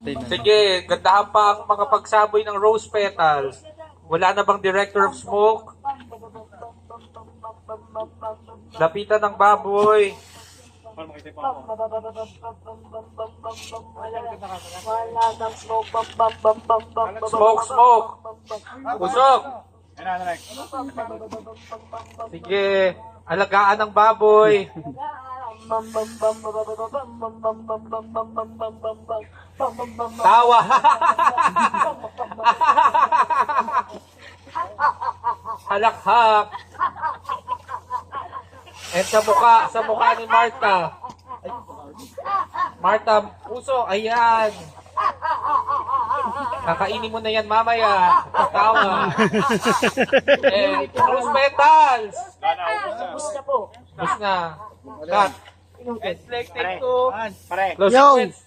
Sige, gandahan pa ang mga pagsaboy ng rose petals. Wala na bang director of smoke? Lapitan ng baboy. Smoke, smoke. Usok. Sige, alagaan ng baboy. Tawa. Halakhak. And sa mukha ni Martha. Martha, puso, ayan. Kakainin mo na yan mamaya. Tawa. And rose petals. Bus na po. Bus na. Cut. And take two. Pare. Close Yo. sequence.